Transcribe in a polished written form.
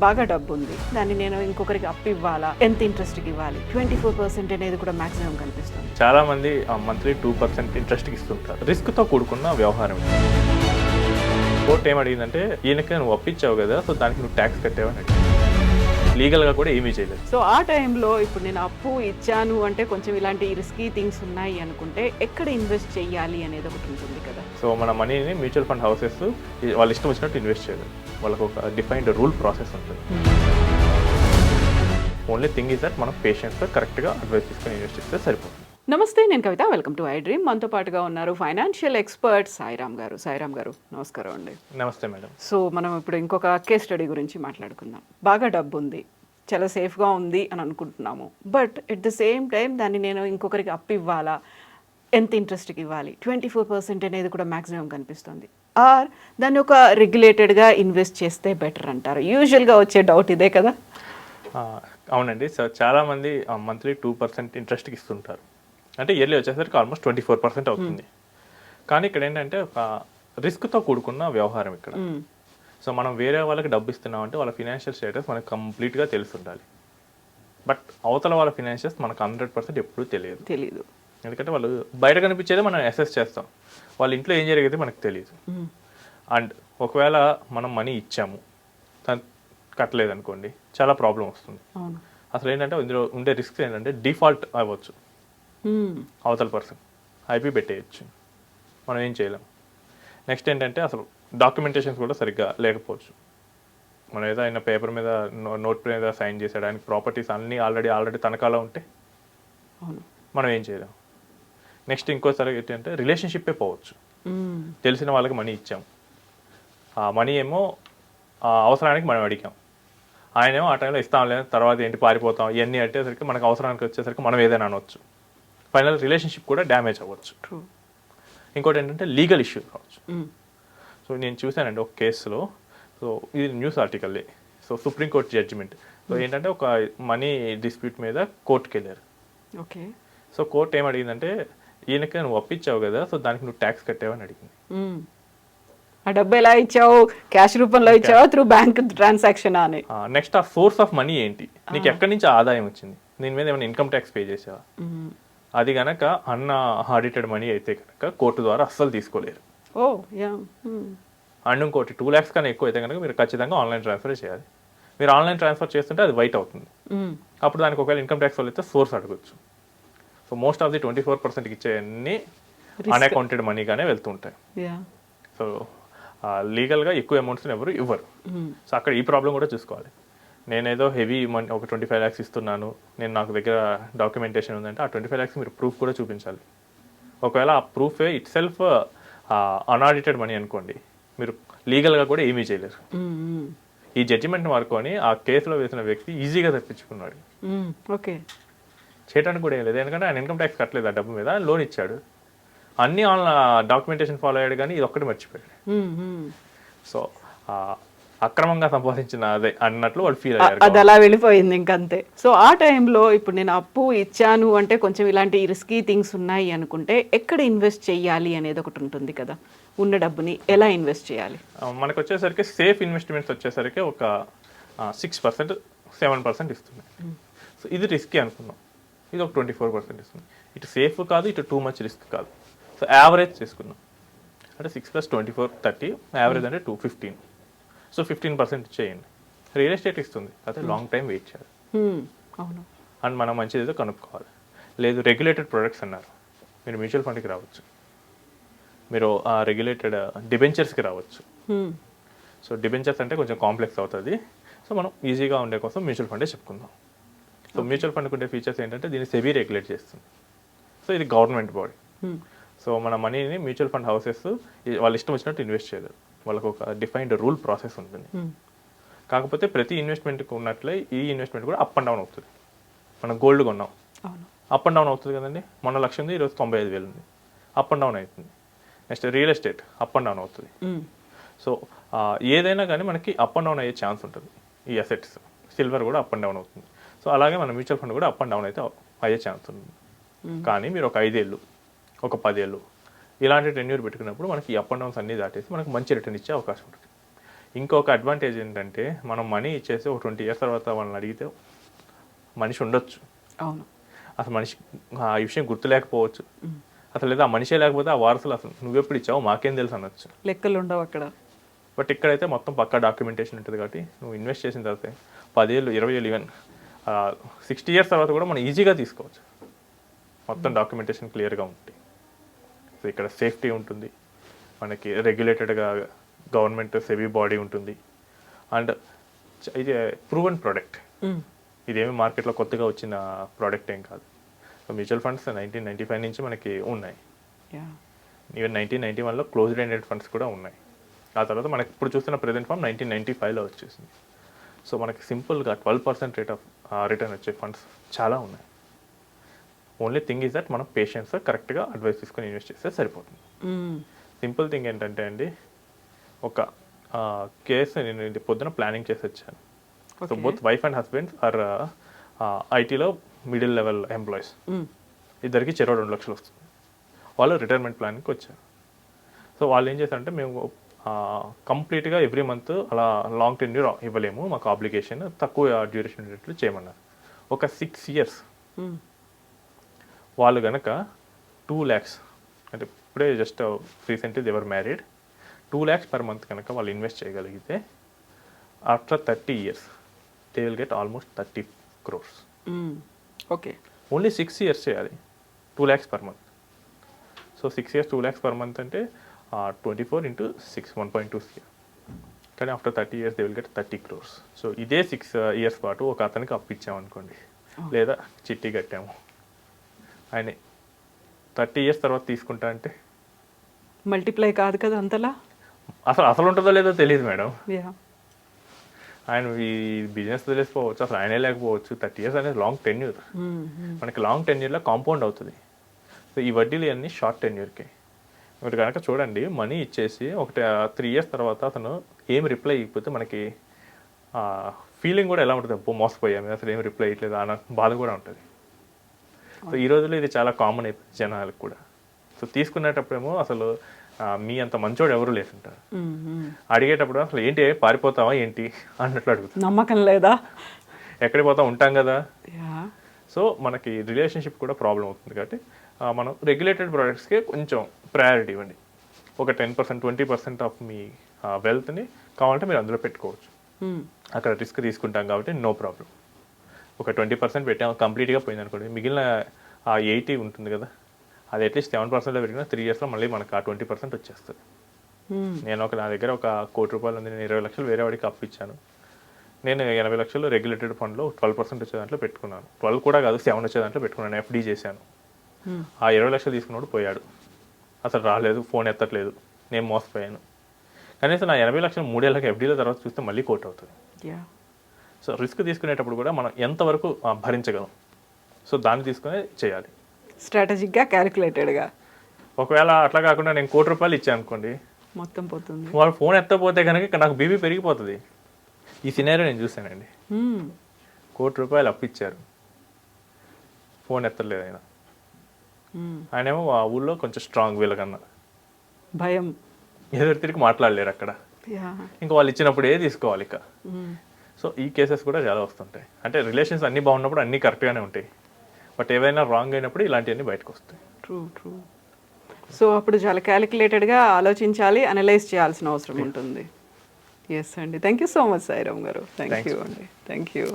బాగా డబ్బు ఉంది, దాన్ని నేను ఇంకొకరికి అప్పు ఇవ్వాలా, ఎంత ఇంట్రెస్ట్కి ఇవ్వాలి, 24% అనేది కూడా మాక్సిమం కనిపిస్తుంది. చాలా మంది మంత్లీ 2% ఇంట్రెస్ట్కి ఇస్తుంటారు. రిస్క్తో కూడుకున్న వ్యవహారం. కోర్టు ఏమడిగిందంటే, ఈయనకి నువ్వు అప్పిచ్చావు కదా, సో దానికి నువ్వు ట్యాక్స్ కట్టావని అడిగింది. లీగల్గా కూడా ఏమీ చేయలేదు. సో ఆ టైంలో ఇప్పుడు నేను అప్పు ఇచ్చాను అంటే కొంచెం ఇలాంటి రిస్కీ థింగ్స్ ఉన్నాయి అనుకుంటే ఎక్కడ ఇన్వెస్ట్ చేయాలి అనేది ఒకటి ఉంటుంది కదా. సో మన మనీని మ్యూచువల్ ఫండ్ హౌసెస్ వాళ్ళ ఇష్టం వచ్చినట్టు ఇన్వెస్ట్ చేయలేదు. వాళ్ళకు ఒక డిఫైన్డ్ రూల్ ప్రాసెస్ ఉంటుంది. ఓన్లీ థింగ్ ఈజ్ దట్ మనం పేషెంట్స్తో కరెక్ట్గా అడ్వైస్ తీసుకొని ఇన్వెస్ట్ చేస్తే సరిపోతుంది. నమస్తే, నేను Kavitha. Welcome to iDream. మనతో పాటుగా ఉన్నారు ఫైనాన్షియల్ ఎక్స్పర్ట్ సాయిరామ్ గారు. సాయిరామ్ గారు, నమస్కారం అండి. నమస్తే మేడం. సో మనం ఇప్పుడు ఇంకొక కేస్ స్టడీ గురించి మాట్లాడుకుందాం. బాగా డబ్బు ఉంది, చాలా సేఫ్గా ఉంది అని అనుకుంటున్నాము, but at the same time దాన్ని నేను ఇంకొకరికి అప్పు ఇవ్వాలా, ఎంత ఇంట్రెస్ట్కి ఇవ్వాలి, 24% అనేది కూడా మ్యాక్సిమం కనిపిస్తుంది. ఆర్ దాన్ని ఒక రెగ్యులేటెడ్గా ఇన్వెస్ట్ చేస్తే బెటర్ అంటారు. యూజువల్గా వచ్చే డౌట్ ఇదే కదా. అవునండి. సో చాలామంది మంత్లీ 2% ఇంట్రెస్ట్కి ఇస్తుంటారు. అంటే ఇయర్లీ వచ్చేసరికి ఆల్మోస్ట్ 24% అవుతుంది. కానీ ఇక్కడ ఏంటంటే ఒక రిస్క్తో కూడుకున్న వ్యవహారం ఇక్కడ. సో మనం వేరే వాళ్ళకి డబ్బు ఇస్తున్నాం అంటే వాళ్ళ ఫినాన్షియల్ స్టేటస్ మనకు కంప్లీట్గా తెలుస్తుండాలి. బట్ అవతల వాళ్ళ ఫినాన్షియల్స్ మనకు 100% ఎప్పుడూ తెలియదు. ఎందుకంటే వాళ్ళు బయట కనిపించేదే మనం అసెస్ చేస్తాం. వాళ్ళ ఇంట్లో ఏం జరిగేది మనకు తెలియదు. అండ్ ఒకవేళ మనం మనీ ఇచ్చాము, తను కట్టలేదు అనుకోండి, చాలా ప్రాబ్లం వస్తుంది. అసలు ఏంటంటే ఇందులో ఉండే రిస్క్ ఏంటంటే డిఫాల్ట్ అవ్వచ్చు. అవతల పర్సన్ ఐపీ పెట్టేయచ్చు, మనం ఏం చేయలేం. నెక్స్ట్ ఏంటంటే అసలు డాక్యుమెంటేషన్స్ కూడా సరిగ్గా లేకపోవచ్చు. మనం ఏదో ఆయన పేపర్ మీద నోట్ మీద సైన్ చేసేయడానికి ప్రాపర్టీస్ అన్నీ ఆల్రెడీ తనఖాలో ఉంటే మనం ఏం చేయలేం. నెక్స్ట్ ఇంకోసారి ఏంటంటే రిలేషన్షిప్పే పోవచ్చు. తెలిసిన వాళ్ళకి మనీ ఇచ్చాం, ఆ మనీ ఏమో అవసరానికి మనం అడిగాం, ఆయనేమో ఆ టైంలో ఇస్తాం లేదు, తర్వాత ఏంటి పారిపోతాం, ఇవన్నీ అట్టేసరికి మనకు అవసరానికి వచ్చేసరికి మనం ఏదైనా అనవచ్చు. ఫైనల్ రిలేషన్షిప్ కూడా డ్యామేజ్ అవ్వచ్చు. ఇంకోటి ఏంటంటే లీగల్ ఇష్యూ కావచ్చు. సో నేను చూశానండి ఒక కేసులో. సో ఇది న్యూస్ ఆర్టికల్లే. So supreme court judgment. సో ఏంటంటే ఒక మనీ డిస్ప్యూట్ మీద కోర్టుకి వెళ్ళారు. ఓకే. సో కోర్టు ఏమడిగిందంటే, ఈయనకి నువ్వు అప్పిచ్చావు కదా, సో దానికి నువ్వు ట్యాక్స్ కట్టావని అడిగింది. ఆ డబ్బు ఎలా ఇచ్చావు? క్యాష్ రూపంలో ఇచ్చావా, త్రూ బ్యాంక్ ట్రాన్సాక్షన్ అని? నెక్స్ట్ ఆ సోర్స్ ఆఫ్ మనీ ఏంటి, నీకు ఎక్కడి నుంచి ఆదాయం వచ్చింది, దీని మీద ఏమైనా ఇన్కమ్ ట్యాక్స్ పే చేసావా? అది కనుక ఆడిటెడ్ మనీ అయితే కనుక కోర్టు ద్వారా అస్సలు తీసుకోలేరు. అండ్ ఇంకోటి 2 lakhs కన్నా ఎక్కువ అయితే కనుక మీరు ఖచ్చితంగా ఆన్లైన్ ట్రాన్స్ఫర్ చేయాలి. మీరు ఆన్లైన్ ట్రాన్స్ఫర్ చేస్తుంటే అది వైట్ అవుతుంది. అప్పుడు దానికి ఒకవేళ ఇన్కమ్ ట్యాక్స్ వాళ్ళు అయితే సోర్స్ అడగచ్చు. సో మోస్ట్ ఆఫ్ ది 24% ఇచ్చేవన్నీ అన్అకౌంటెడ్ మనీగానే వెళ్తుంటాయి. సో లీగల్గా ఎక్కువ అమౌంట్స్ని ఎవరు ఇవ్వరు. సో అక్కడ ఈ ప్రాబ్లం కూడా చూసుకోవాలి. నేనేదో హెవీ మనీ ఒక 25 lakhs ఇస్తున్నాను, నాకు దగ్గర డాక్యుమెంటేషన్ ఉందంటే ఆ 25 lakhs మీరు ప్రూఫ్ కూడా చూపించాలి. ఒకవేళ ఆ ప్రూఫే ఇట్ సెల్ఫ్ అన్ఆడిటెడ్ మనీ అనుకోండి, మీరు లీగల్గా కూడా ఏమీ చేయలేరు. ఈ జడ్జిమెంట్ని వాడుకొని ఆ కేసులో వేసిన వ్యక్తి ఈజీగా తప్పించుకున్నాడు. ఓకే. చేయడానికి కూడా ఏం లేదు, ఎందుకంటే ఆయన ఇన్కమ్ ట్యాక్స్ కట్టలేదు ఆ డబ్బు మీద, లోన్ ఇచ్చాడు, అన్ని డాక్యుమెంటేషన్ ఫాలో అయ్యాడు, కానీ ఇది ఒక్కటి మర్చిపోయాడు. సో అక్రమంగా సంపాదించిన అదే అన్నట్లు వాడు ఫీల్ అయ్యారు. అది అలా వెళ్ళిపోయింది ఇంకంతే. సో ఆ టైంలో ఇప్పుడు నేను అప్పు ఇచ్చాను అంటే కొంచెం ఇలాంటి రిస్కీ థింగ్స్ ఉన్నాయి అనుకుంటే ఎక్కడ ఇన్వెస్ట్ చేయాలి అనేది ఒకటి ఉంటుంది కదా. ఉన్న డబ్బుని ఎలా ఇన్వెస్ట్ చేయాలి? మనకు వచ్చేసరికి సేఫ్ ఇన్వెస్ట్మెంట్స్ వచ్చేసరికి ఒక 6%, 7% ఇస్తుంది. సో ఇది రిస్కీ అనుకున్నాం, ఇది ఒక 24% ఇస్తుంది. ఇటు సేఫ్ కాదు, ఇటు టూ మచ్ రిస్క్ కాదు. సో యావరేజ్ తీసుకున్నాం అంటే 6 + 24 30, యావరేజ్ అంటే 215. సో 15% ఇచ్చేయండి. రియల్ ఎస్టేట్ ఇస్తుంది, అదే లాంగ్ టైం వెయిట్ చేయాలి. అవును. అండ్ మనం మంచిది ఏదో కనుక్కోవాలి. లేదు రెగ్యులేటెడ్ ప్రొడక్ట్స్ అన్నారు, మీరు మ్యూచువల్ ఫండ్కి రావచ్చు, మీరు రెగ్యులేటెడ్ డిబెంచర్స్కి రావచ్చు. సో డిబెంచర్స్ అంటే కొంచెం కాంప్లెక్స్ అవుతుంది. సో మనం ఈజీగా ఉండే కోసం మ్యూచువల్ ఫండే చెప్పుకుందాం. సో మ్యూచువల్ ఫండ్కి ఉండే ఫీచర్స్ ఏంటంటే దీన్ని సెబీ రెగ్యులేట్ చేస్తుంది. సో ఇది గవర్నమెంట్ బాడీ. సో మన మనీని మ్యూచువల్ ఫండ్ హౌసెస్ వాళ్ళ ఇష్టం వచ్చినట్టు ఇన్వెస్ట్ చేయలేరు. వాళ్ళకు ఒక డిఫైన్డ్ రూల్ ప్రాసెస్ ఉంటుంది. కాకపోతే ప్రతి ఇన్వెస్ట్మెంట్కి ఉన్నట్లే ఈ ఇన్వెస్ట్మెంట్ కూడా అప్ అండ్ డౌన్ అవుతుంది. మనం గోల్డ్ కొన్నాం, అప్ అండ్ డౌన్ అవుతుంది కదండి. మొన్న 1,00,000 ఉంది, ఈరోజు 95,000 ఉంది, అప్ అండ్ డౌన్ అవుతుంది. Next real estate up and down అవుతుంది. సో ఏదైనా కానీ మనకి అప్ అండ్ డౌన్ అయ్యే ఛాన్స్ ఉంటుంది. ఈ అసెట్స్ సిల్వర్ కూడా అప్ అండ్ డౌన్ అవుతుంది. సో అలాగే మన మ్యూచువల్ ఫండ్ కూడా అప్ అండ్ డౌన్ అయితే అయ్యే ఛాన్స్ ఉంటుంది. కానీ మీరు ఒక 5 ఏళ్ళు, ఒక 10 ఏళ్ళు ఇలాంటి టెన్యూర్ పెట్టుకున్నప్పుడు మనకి అప్ అండ్ డౌన్స్ అన్నీ దాటేసి మనకు మంచి రిటర్న్ ఇచ్చే అవకాశం ఉంటుంది. ఇంకొక అడ్వాంటేజ్ ఏంటంటే మనం మనీ ఇచ్చేసి ఒక 20 years తర్వాత వాళ్ళని అడిగితే మనిషి ఉండొచ్చు, అవును. అసలు మనిషి ఆ విషయం గుర్తులేకపోవచ్చు, అసలు లేదా ఆ మనిషే లేకపోతే ఆ వారసులు అసలు నువ్వెప్పుడు ఇచ్చావు మాకేం తెలుసు అనొచ్చు. లెక్కలు ఉండవు అక్కడ. బట్ ఇక్కడైతే మొత్తం పక్కా డాక్యుమెంటేషన్ ఉంటుంది కాబట్టి నువ్వు ఇన్వెస్ట్ చేసిన తర్వాత 10 ఏళ్ళు 20 ఏళ్ళు ఈవెన్ 60 years తర్వాత కూడా మనం ఈజీగా తీసుకోవచ్చు, మొత్తం డాక్యుమెంటేషన్ క్లియర్గా ఉంటుంది. సో ఇక్కడ సేఫ్టీ ఉంటుంది, మనకి రెగ్యులేటెడ్గా గవర్నమెంట్ సెబీ బాడీ ఉంటుంది, అండ్ ఇది ప్రూవెన్ ప్రోడక్ట్, ఇదేమి మార్కెట్లో కొత్తగా వచ్చిన ప్రోడక్ట్ ఏం కాదు. సో మ్యూచువల్ ఫండ్స్ 1995 నుంచి మనకి ఉన్నాయి, ఈవెన్ 1991లో క్లోజ్డ్ ఎండెడ్ ఫండ్స్ కూడా ఉన్నాయి. ఆ తర్వాత మనకి ఇప్పుడు చూస్తున్న ప్రెజెంట్ ఫామ్ 1995లో వచ్చేసింది. సో మనకి సింపుల్గా 12% రేట్ ఆఫ్ రిటర్న్ వచ్చే ఫండ్స్ చాలా ఉన్నాయి. ఓన్లీ థింగ్ ఈజ్ దట్ మనం పేషెన్స్ కరెక్ట్గా అడ్వైస్ తీసుకొని ఇన్వెస్ట్ చేస్తే సరిపోతుంది. సింపుల్ థింగ్ ఏంటంటే అండి, ఒక కేసు నేను ఇది పొద్దున ప్లానింగ్ చేసి వచ్చాను. So both wife and husbands are ఐటీలో మిడిల్ లెవెల్ ఎంప్లాయీస్, ఇద్దరికి చెరో 2 లక్షలు వస్తుంది. వాళ్ళు రిటైర్మెంట్ ప్లాన్కి వచ్చారు. సో వాళ్ళు ఏం చేశారంటే, మేము కంప్లీట్గా ఎవ్రీ మంత్ అలా లాంగ్ టెన్యూర్ ఇవ్వలేము, మాకు ఆబ్లిగేషన్ తక్కువ డ్యూరేషన్ ఉండేట్లు చేయమన్నారు. ఒక 6 years వాళ్ళు కనుక 2 lakhs, అంటే ఇప్పుడే జస్ట్ రీసెంట్లీ దేవర్ మ్యారీడ్, 2 lakhs per month కనుక వాళ్ళు ఇన్వెస్ట్ చేయగలిగితే after 30 years they will get almost 30 crores. Okay, only 6 years చేయాలి, 2 lakhs per month. So 6 years 2 lakhs per month అంటే 24 into 6 1.2 crore. కానీ after 30 years they will get 30 crores. So ఇదే 6 years పాటు ఒక అతనికి అప్పిచ్చామనుకోండి, లేదా చిట్టి కట్టాము, ఆయన 30 years తర్వాత తీసుకుంటా అంటే మల్టిప్లై కాదు కదా అంతలా. అసలు ఉంటుందో లేదో తెలియదు మేడం. ఆయన ఈ బిజినెస్ తెలిసిపోవచ్చు, అసలు ఆయనే లేకపోవచ్చు. 30 years అనేది లాంగ్ టెన్యూర్, మనకి లాంగ్ టెన్యూర్లో కాంపౌండ్ అవుతుంది. సో ఈ వడ్డీలు అన్నీ షార్ట్ టెన్యూర్కి. మీరు కనుక చూడండి, మనీ ఇచ్చేసి ఒక 3 years తర్వాత అతను ఏం రిప్లై ఇవ్వకపోతే మనకి ఫీలింగ్ కూడా ఎలా ఉంటుంది, అబ్బో మోసపోయాము అసలు ఏం రిప్లై ఇవ్వట్లేదు అన్న బాధ కూడా ఉంటుంది. సో ఈ రోజుల్లో ఇది చాలా కామన్ అయిపోయింది జనాలకు కూడా. సో తీసుకునేటప్పుడేమో అసలు మీ అంత మంచోడు ఎవరు లేకుంటారు, అడిగేటప్పుడు అసలు ఏంటి పారిపోతావా ఏంటి అన్నట్లు అడుగుతారు. నమ్మకం లేదా, ఎక్కడికి పోతాం ఉంటాం కదా. సో మనకి రిలేషన్షిప్ కూడా ప్రాబ్లం అవుతుంది కాబట్టి మనం రెగ్యులేటెడ్ ప్రోడక్ట్స్కి కొంచెం ప్రయారిటీ ఇవ్వండి. ఒక 10% 20% ఆఫ్ మీ వెల్త్ని కావాలంటే మీరు అందులో పెట్టుకోవచ్చు. అక్కడ రిస్క్ తీసుకుంటాం కాబట్టి నో ప్రాబ్లం. ఒక 20% పెట్టాము, కంప్లీట్గా పోయింది అనుకోండి, మిగిలిన 80 ఉంటుంది కదా, అది అట్లీస్ట్ 7%లో పెరిగినా 3 yearsలో మళ్ళీ మనకు 20% వచ్చేస్తుంది. నేను నా దగ్గర ఒక 1 కోటి రూపాయలు ఉంది, నేను 20 లక్షలు వేరే వాడికి అప్పు ఇచ్చాను. నేను 80 లక్షలు రెగ్యులేటెడ్ ఫండ్లో 12% వచ్చే దాంట్లో పెట్టుకున్నాను. 12 కూడా కాదు, 7 వచ్చే దాంట్లో పెట్టుకున్నాను, ఎఫ్డీ చేశాను. ఆ 20 లక్షలు తీసుకున్నాడు పోయాడు, అసలు రాలేదు, ఫోన్ ఎత్తట్లేదు, నేను మోసపోయాను. కనీసం నా 80 లక్షలు 3 ఏళ్ళకి ఎఫ్డీల తర్వాత చూస్తే మళ్ళీ కోట్ అవుతుంది. సో రిస్క్ తీసుకునేటప్పుడు కూడా మనం ఎంతవరకు భరించగలం, సో దాన్ని తీసుకునే చేయాలి, స్ట్రాటజిక్గా క్యాలిక్యులేటెడ్గా. ఒకవేళ అట్లా కాకుండా నేను 1 కోటి రూపాయలు ఇచ్చాను అనుకోండి, మొత్తం పోతుంది. వాళ్ళు ఫోన్ ఎత్తపోతే కనుక నాకు బీపీ పెరిగిపోతుంది. ఈ సినారియో నేను చూశానండి. 1 కోటి రూపాయలు అప్పిచ్చారు, ఫోన్ ఎత్తలేదు ఆయన. ఆయనేమో ఆ ఊళ్ళో కొంచెం స్ట్రాంగ్, వీళ్ళకన్నా భయం, ఎదురు తిరిగి మాట్లాడలేరు అక్కడ. ఇంకా వాళ్ళు ఇచ్చినప్పుడు తీసుకోవాలి ఇక. సో ఈ కేసెస్ కూడా చాలా వస్తుంటాయి. అంటే రిలేషన్స్ అన్నీ బాగున్నప్పుడు అన్నీ కరెక్ట్గానే ఉంటాయి, బట్ ఏవైనా రాంగ్ అయినప్పుడు ఇలాంటివన్నీ బయటకు వస్తాయి. ట్రూ. సో అప్పుడు చాలా క్యాలిక్యులేటెడ్గా ఆలోచించాలి, అనలైజ్ చేయాల్సిన అవసరం ఉంటుంది. ఎస్ అండి, thank you so much Sairam గారు. థ్యాంక్ యూ అండి, థ్యాంక్ యూ.